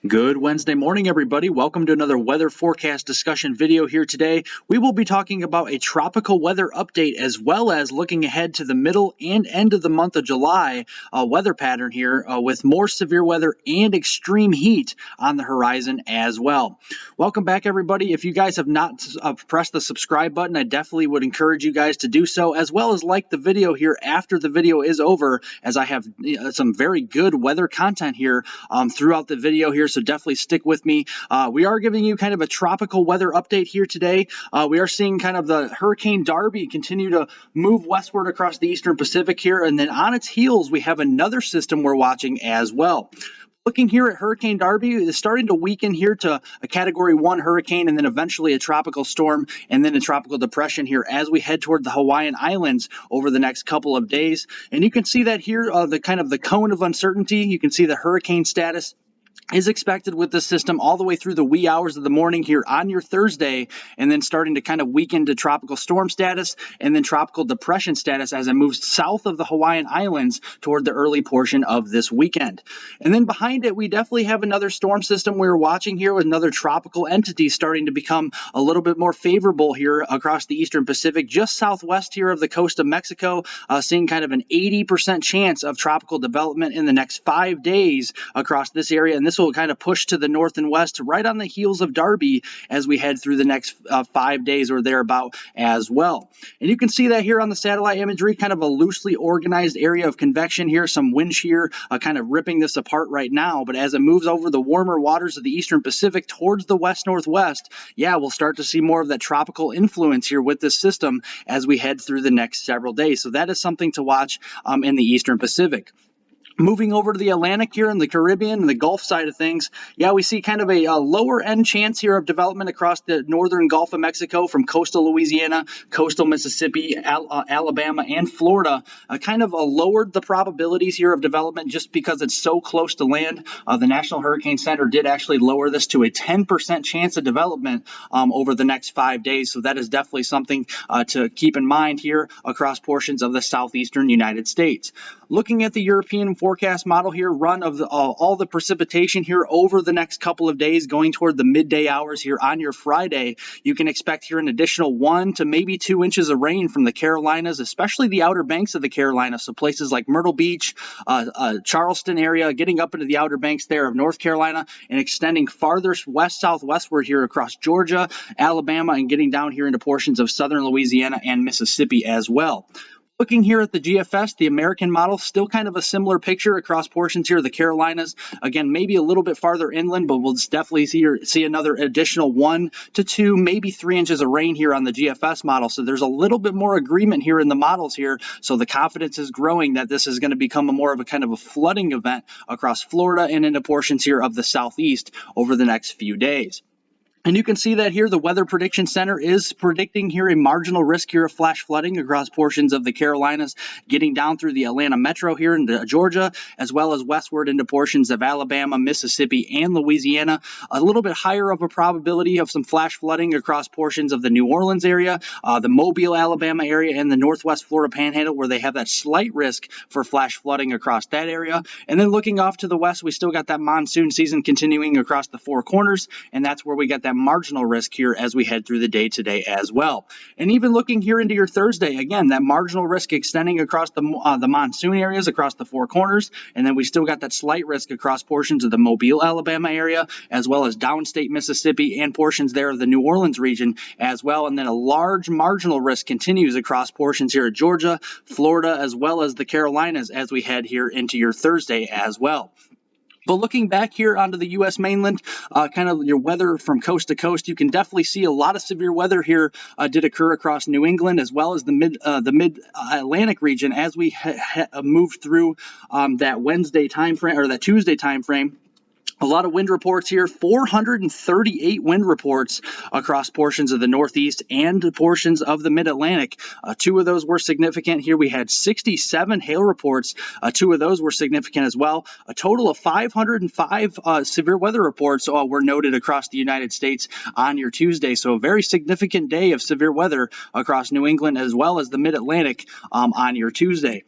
Good Wednesday morning, everybody. Welcome to another weather forecast discussion video here today. We will be talking about a tropical weather update as well as looking ahead to the middle and end of the month of July weather pattern here with more severe weather and extreme heat on the horizon as well. Welcome back, everybody. If you guys have not pressed the subscribe button, I definitely would encourage you guys to do so, as well as like the video here after the video is over, as I have some very good weather content here throughout the video here. So definitely stick with me. We are giving you kind of a tropical weather update here today. We are seeing kind of the Hurricane Darby continue to move westward across the eastern Pacific here, and then on its heels we have another system we're watching as well. Looking here at Hurricane Darby, it's starting to weaken here to a Category 1 hurricane and then eventually a tropical storm and then a tropical depression here as we head toward the Hawaiian Islands over the next couple of days. And you can see that here, the cone of uncertainty. You can see the hurricane status is expected with this system all the way through the wee hours of the morning here on your Thursday, and then starting to kind of weaken to tropical storm status and then tropical depression status as it moves south of the Hawaiian Islands toward the early portion of this weekend. And then behind it, we definitely have another storm system we're watching here with another tropical entity starting to become a little bit more favorable here across the eastern Pacific, just southwest here of the coast of Mexico, seeing kind of an 80% chance of tropical development in the next 5 days across this area. And this will kind of push to the north and west right on the heels of Darby as we head through the next 5 days or thereabout as well. And you can see that here on the satellite imagery, kind of a loosely organized area of convection here, some wind shear kind of ripping this apart right now. But as it moves over the warmer waters of the eastern Pacific towards the west-northwest, yeah, we'll start to see more of that tropical influence here with this system as we head through the next several days. So that is something to watch in the eastern Pacific. Moving over to the Atlantic here in the Caribbean and the Gulf side of things, yeah, we see kind of a lower end chance here of development across the northern Gulf of Mexico from coastal Louisiana, coastal Mississippi, Alabama, and Florida. Kind of lowered the probabilities here of development just because it's so close to land. The National Hurricane Center did actually lower this to a 10% chance of development over the next 5 days. So that is definitely something to keep in mind here across portions of the southeastern United States. Looking at the European forecast model here, run of all the precipitation here over the next couple of days going toward the midday hours here on your Friday, you can expect here an additional 1 to maybe 2 inches of rain from the Carolinas, especially the outer banks of the Carolinas. So places like Myrtle Beach, Charleston area, getting up into the outer banks there of North Carolina and extending farther west-southwestward here across Georgia, Alabama, and getting down here into portions of southern Louisiana and Mississippi as well. Looking here at the GFS, the American model, still kind of a similar picture across portions here of the Carolinas. Again, maybe a little bit farther inland, but we'll definitely see another additional 1 to 2, maybe 3 inches of rain here on the GFS model. So there's a little bit more agreement here in the models here. So the confidence is growing that this is going to become more of a kind of a flooding event across Florida and into portions here of the southeast over the next few days. And you can see that here, the Weather Prediction Center is predicting here a marginal risk here of flash flooding across portions of the Carolinas, getting down through the Atlanta metro here into Georgia, as well as westward into portions of Alabama, Mississippi, and Louisiana. A little bit higher of a probability of some flash flooding across portions of the New Orleans area, the Mobile, Alabama area, and the Northwest Florida Panhandle, where they have that slight risk for flash flooding across that area. And then looking off to the west, we still got that monsoon season continuing across the Four Corners, and that's where we got that marginal risk here as we head through the day today as well. And even looking here into your Thursday, again, that marginal risk extending across the monsoon areas across the Four Corners, and then we still got that slight risk across portions of the Mobile, Alabama area, as well as downstate Mississippi and portions there of the New Orleans region as well. And then a large marginal risk continues across portions here of Georgia, Florida, as well as the Carolinas as we head here into your Thursday as well. But looking back here onto the U.S. mainland, kind of your weather from coast to coast, you can definitely see a lot of severe weather here did occur across New England as well as the mid-Atlantic region as we moved through that Wednesday time frame or that Tuesday time frame. A lot of wind reports here, 438 wind reports across portions of the Northeast and portions of the Mid-Atlantic. 2 of those were significant. Here we had 67 hail reports. 2 of those were significant as well. A total of 505 severe weather reports were noted across the United States on your Tuesday. So a very significant day of severe weather across New England as well as the Mid-Atlantic on your Tuesday.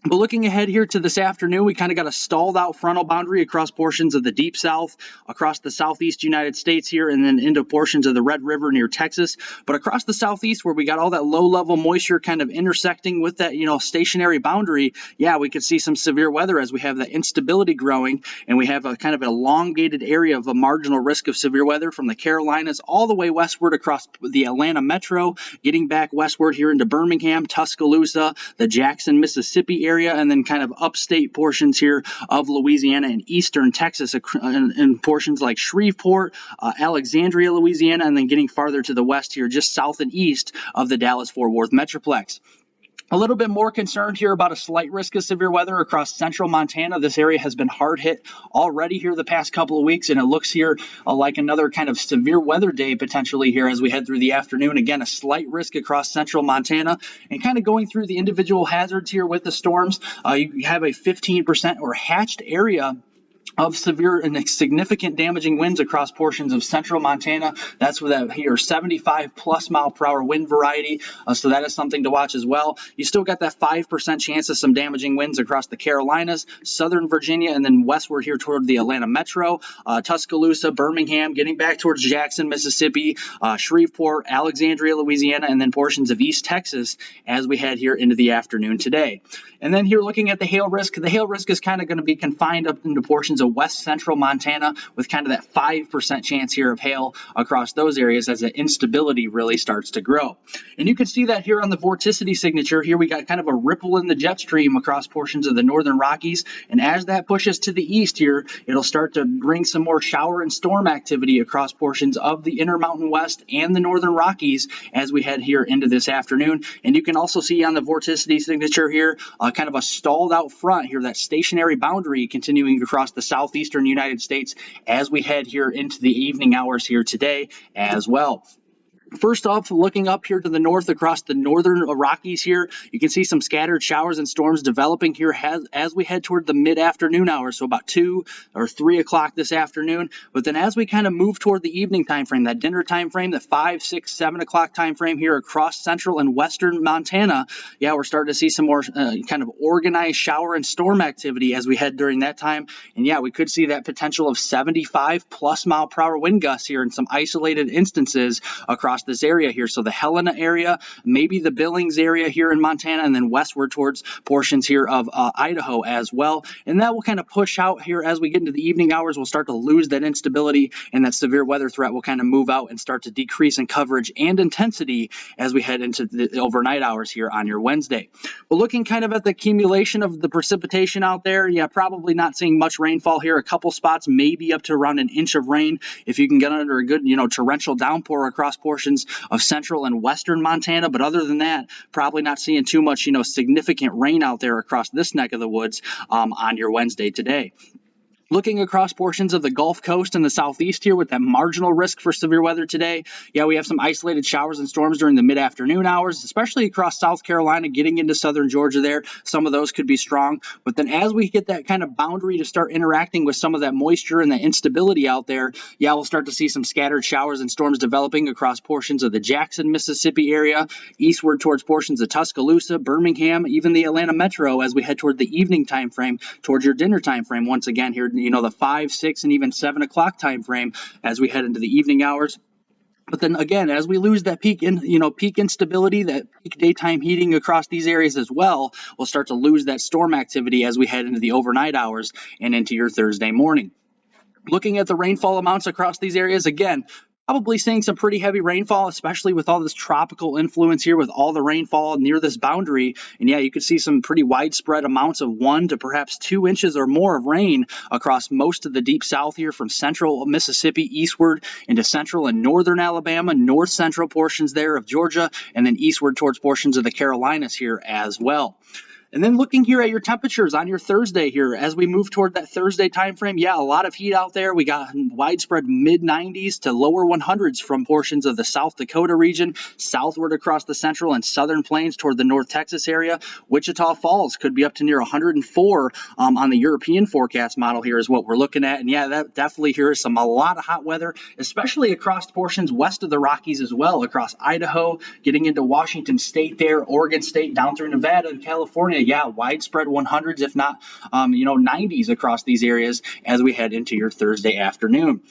But looking ahead here to this afternoon, we kind of got a stalled out frontal boundary across portions of the deep south, across the southeast United States here, and then into portions of the Red River near Texas. But across the southeast, where we got all that low level moisture kind of intersecting with that, stationary boundary, yeah, we could see some severe weather as we have that instability growing, and we have a kind of elongated area of a marginal risk of severe weather from the Carolinas all the way westward across the Atlanta metro, getting back westward here into Birmingham, Tuscaloosa, the Jackson, Mississippi area, and then kind of upstate portions here of Louisiana and eastern Texas, and portions like Shreveport, Alexandria, Louisiana, and then getting farther to the west here, just south and east of the Dallas-Fort Worth metroplex. A little bit more concerned here about a slight risk of severe weather across central Montana. This area has been hard hit already here the past couple of weeks, and it looks here like another kind of severe weather day potentially here as we head through the afternoon. Again, a slight risk across central Montana, and kind of going through the individual hazards here with the storms. You have a 15% or hatched area of severe and significant damaging winds across portions of central Montana. That's with that here 75 plus mile per hour wind variety. So that is something to watch as well. You still got that 5% chance of some damaging winds across the Carolinas, southern Virginia, and then westward here toward the Atlanta metro, Tuscaloosa, Birmingham, getting back towards Jackson, Mississippi, Shreveport, Alexandria, Louisiana, and then portions of East Texas as we head here into the afternoon today. And then here looking at the hail risk is kind of going to be confined up into portions of west central Montana with kind of that 5% chance here of hail across those areas as the instability really starts to grow. And you can see that here on the vorticity signature. Here we got kind of a ripple in the jet stream across portions of the northern Rockies, and as that pushes to the east here, it'll start to bring some more shower and storm activity across portions of the Intermountain West and the northern Rockies as we head here into this afternoon. And you can also see on the vorticity signature here kind of a stalled out front here, that stationary boundary continuing across the southeastern United States as we head here into the evening hours here today as well. First off, looking up here to the north across the northern Rockies here, you can see some scattered showers and storms developing here as we head toward the mid-afternoon hours, so about 2 or 3 o'clock this afternoon. But then as we kind of move toward the evening time frame, that dinner time frame, the 5, 6, 7 o'clock time frame here across central and western Montana, yeah, we're starting to see some more kind of organized shower and storm activity as we head during that time. And yeah, we could see that potential of 75 plus mile per hour wind gusts here in some isolated instances across this area here. So the Helena area, maybe the Billings area here in Montana, and then westward towards portions here of Idaho as well. And that will kind of push out here as we get into the evening hours. We'll start to lose that instability, and that severe weather threat will kind of move out and start to decrease in coverage and intensity as we head into the overnight hours here on your Wednesday. Well, looking kind of at the accumulation of the precipitation out there, yeah, probably not seeing much rainfall here. A couple spots, maybe up to around an inch of rain if you can get under a good, torrential downpour across portions of central and western Montana. But other than that, probably not seeing too much, significant rain out there across this neck of the woods on your Wednesday today. Looking across portions of the Gulf Coast and the southeast here with that marginal risk for severe weather today, yeah, we have some isolated showers and storms during the mid-afternoon hours, especially across South Carolina, getting into southern Georgia there. Some of those could be strong. But then as we get that kind of boundary to start interacting with some of that moisture and the instability out there, yeah, we'll start to see some scattered showers and storms developing across portions of the Jackson, Mississippi area, eastward towards portions of Tuscaloosa, Birmingham, even the Atlanta metro as we head toward the evening time frame, towards your dinner time frame once again here, the 5, 6, and even 7 o'clock time frame as we head into the evening hours. But then again, as we lose that peak instability, that peak daytime heating across these areas as well, we'll start to lose that storm activity as we head into the overnight hours and into your Thursday morning. Looking at the rainfall amounts across these areas, again, probably seeing some pretty heavy rainfall, especially with all this tropical influence here with all the rainfall near this boundary. And yeah, you could see some pretty widespread amounts of 1 to perhaps 2 inches or more of rain across most of the deep south here from central Mississippi eastward into central and northern Alabama, north central portions there of Georgia, and then eastward towards portions of the Carolinas here as well. And then looking here at your temperatures on your Thursday here, as we move toward that Thursday time frame, yeah, a lot of heat out there. We got widespread mid-90s to lower 100s from portions of the South Dakota region, southward across the central and southern plains toward the North Texas area. Wichita Falls could be up to near 104 on the European forecast model here is what we're looking at. And yeah, that definitely here is a lot of hot weather, especially across portions west of the Rockies as well, across Idaho, getting into Washington State there, Oregon State, down through Nevada and California. yeah, widespread 100s, if not, 90s across these areas as we head into your Thursday afternoon.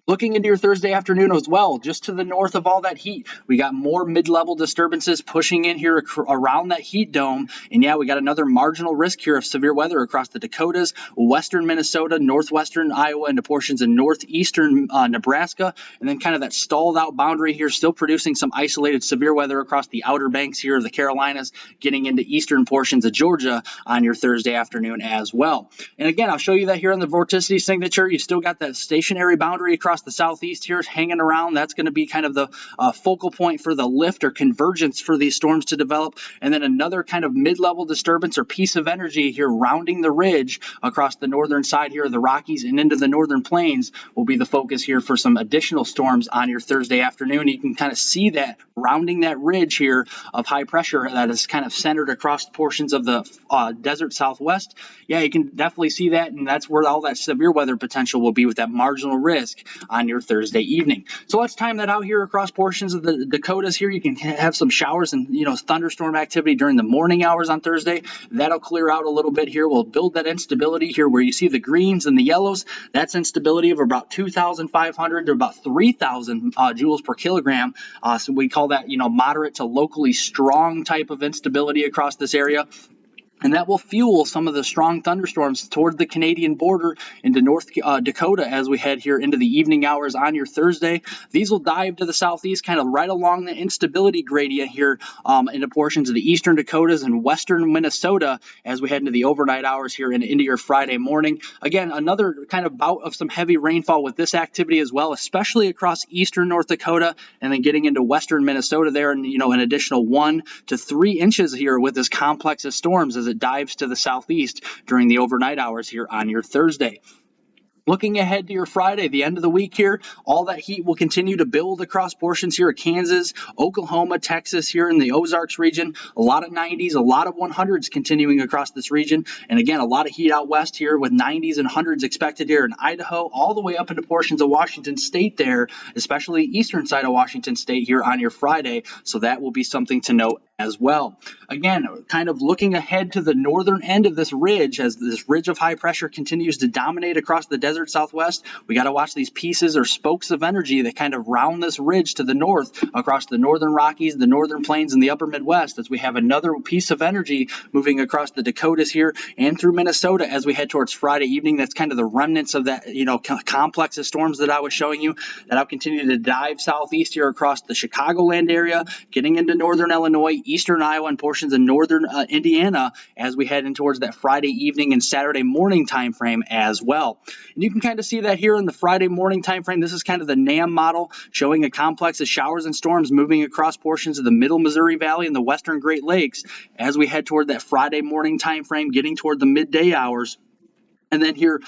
Looking into your Thursday afternoon as well, just to the north of all that heat, we got more mid-level disturbances pushing in here around that heat dome. And yeah, we got another marginal risk here of severe weather across the Dakotas, western Minnesota, northwestern Iowa, into portions of northeastern Nebraska. And then kind of that stalled out boundary here, still producing some isolated severe weather across the outer banks here of the Carolinas, getting into eastern portions of Georgia on your Thursday afternoon as well. And again, I'll show you that here on the vorticity signature. You still got that stationary boundary across the southeast here hanging around. That's going to be kind of the focal point for the lift or convergence for these storms to develop. And then another kind of mid-level disturbance or piece of energy here rounding the ridge across the northern side here of the Rockies and into the northern plains will be the focus here for some additional storms on your Thursday afternoon. You can kind of see that rounding that ridge here of high pressure that is kind of centered across portions of the desert southwest. Yeah, you can definitely see that, and that's where all that severe weather potential will be with that marginal risk on your Thursday evening. So let's time that out here across portions of the Dakotas here. You can have some showers and thunderstorm activity during the morning hours on Thursday. That'll clear out a little bit here. We'll build that instability here where you see the greens and the yellows. That's instability of about 2,500 to about 3,000 joules per kilogram. So we call that moderate to locally strong type of instability across this area. And that will fuel some of the strong thunderstorms toward the Canadian border into North Dakota as we head here into the evening hours on your Thursday. These will dive to the southeast, kind of right along the instability gradient here into portions of the eastern Dakotas and western Minnesota as we head into the overnight hours here and into your Friday morning. Again, another kind of bout of some heavy rainfall with this activity as well, especially across eastern North Dakota and then getting into western Minnesota there, and an additional 1 to 3 inches here with this complex of storms as it dives to the southeast during the overnight hours here on your Thursday. Looking ahead to your Friday, the end of the week here, all that heat will continue to build across portions here of Kansas, Oklahoma, Texas here in the Ozarks region. A lot of 90s, a lot of 100s continuing across this region. And again, a lot of heat out west here with 90s and 100s expected here in Idaho, all the way up into portions of Washington State there, especially eastern side of Washington State here on your Friday. So that will be something to note as well. Again, kind of looking ahead to the northern end of this ridge as this ridge of high pressure continues to dominate across the desert southwest. We got to watch these pieces or spokes of energy that kind of round this ridge to the north across the northern Rockies, the northern plains, and the upper Midwest as we have another piece of energy moving across the Dakotas here and through Minnesota as we head towards Friday evening. That's kind of the remnants of that complex of storms that I was showing you. That I'll continue to dive southeast here across the Chicagoland area, getting into northern Illinois, eastern Iowa, and portions of northern Indiana as we head in towards that Friday evening and Saturday morning time frame as well. And you can kind of see that here in the Friday morning time frame. This is kind of the NAM model showing a complex of showers and storms moving across portions of the middle Missouri Valley and the western Great Lakes as we head toward that Friday morning time frame, getting toward the midday hours. And then here,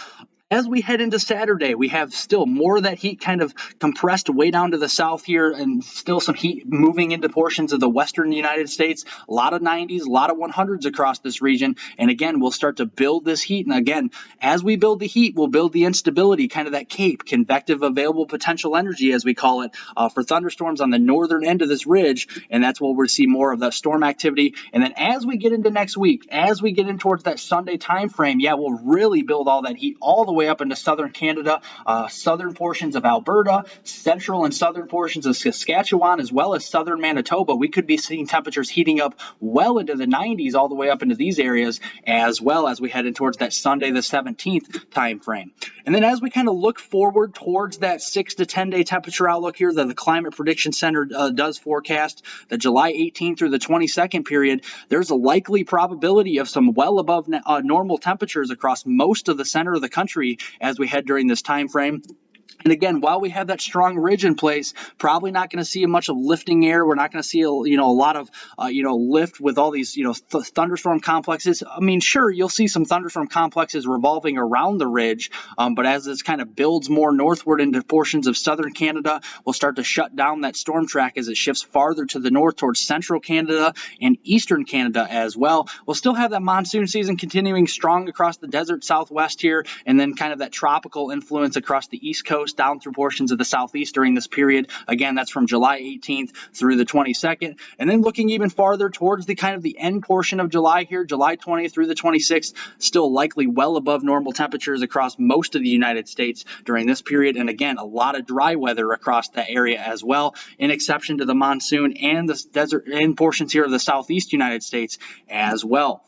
as we head into Saturday, we have still more of that heat kind of compressed way down to the south here, and still some heat moving into portions of the western United States. A lot of 90s, a lot of 100s across this region. And again, we'll start to build this heat. And again, as we build the heat, we'll build the instability, kind of that CAPE, convective available potential energy, as we call it, for thunderstorms on the northern end of this ridge. And that's where we'll see more of the storm activity. And then as we get into next week, as we get in towards that Sunday time frame, yeah, we'll really build all that heat all the way up into southern Canada, southern portions of Alberta, central and southern portions of Saskatchewan, as well as southern Manitoba. We could be seeing temperatures heating up well into the 90s all the way up into these areas, as well as we head in towards that Sunday the 17th time frame. And then as we kind of look forward towards that 6 to 10 day temperature outlook here that the Climate Prediction Center does forecast, the July 18th through the 22nd period, there's a likely probability of some well above normal temperatures across most of the center of the country as we head during this time frame. And again, while we have that strong ridge in place, probably not going to see much of lifting air. We're not going to see a lot of lift with all these thunderstorm complexes. I mean, sure, you'll see some thunderstorm complexes revolving around the ridge, but as this kind of builds more northward into portions of southern Canada, we'll start to shut down that storm track as it shifts farther to the north towards central Canada and eastern Canada as well. We'll still have that monsoon season continuing strong across the desert southwest here, and then kind of that tropical influence across the east coast coast down through portions of the southeast during this period. Again, that's from July 18th through the 22nd. And then looking even farther towards the kind of the end portion of July here, July 20th through the 26th, still likely well above normal temperatures across most of the United States during this period. And again, a lot of dry weather across that area as well, in exception to the monsoon and the desert and portions here of the southeast United States as well.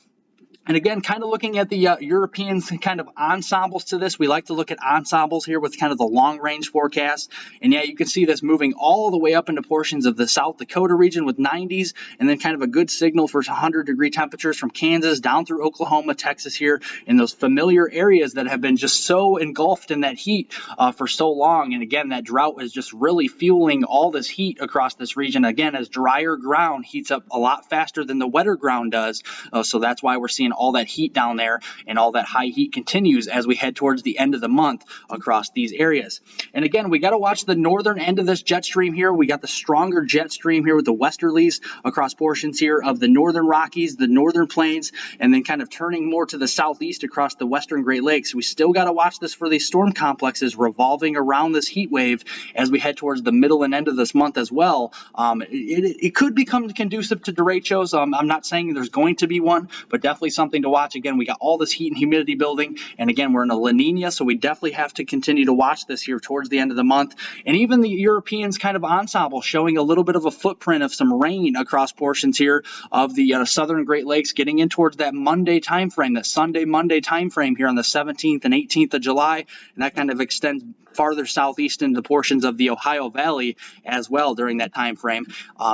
And again, kind of looking at the European kind of ensembles to this, we like to look at ensembles here with kind of the long-range forecast. And yeah, you can see this moving all the way up into portions of the South Dakota region with 90s, and then kind of a good signal for 100-degree temperatures from Kansas down through Oklahoma, Texas here, in those familiar areas that have been just so engulfed in that heat for so long. And again, that drought is just really fueling all this heat across this region. Again, as drier ground heats up a lot faster than the wetter ground does. So that's why we're seeing all that heat down there, and all that high heat continues as we head towards the end of the month across these areas. And again, we got to watch the northern end of this jet stream here. We got the stronger jet stream here with the westerlies across portions here of the northern Rockies, the northern plains, and then kind of turning more to the southeast across the western Great Lakes. We still got to watch this for these storm complexes revolving around this heat wave as we head towards the middle and end of this month as well. It could become conducive to derechos. I'm not saying there's going to be one, but definitely something to watch. Again, we got all this heat and humidity building, and again, we're in a La Nina, so we definitely have to continue to watch this here towards the end of the month. And even the Europeans kind of ensemble showing a little bit of a footprint of some rain across portions here of the southern Great Lakes, getting in towards that Monday time frame, that Sunday-Monday time frame here on the 17th and 18th of July, and that kind of extends farther southeast into portions of the Ohio Valley as well during that time frame.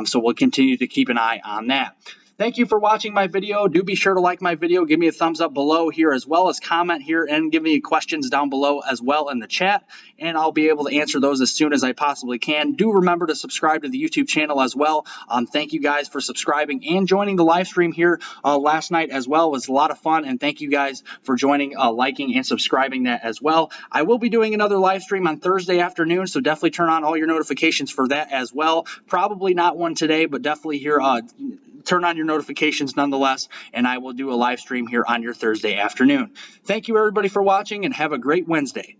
So we'll continue to keep an eye on that. Thank you for watching my video. Do be sure to like my video, give me a thumbs up below here, as well as comment here and give me questions down below as well in the chat, and I'll be able to answer those as soon as I possibly can. Do remember to subscribe to the YouTube channel as well. Thank you guys for subscribing and joining the live stream here last night as well. It was a lot of fun, and thank you guys for joining, liking, and subscribing that as well. I will be doing another live stream on Thursday afternoon, so definitely turn on all your notifications for that as well. Probably not one today, but definitely here turn on your notifications nonetheless, and I will do a live stream here on your Thursday afternoon. Thank you everybody for watching, and have a great Wednesday.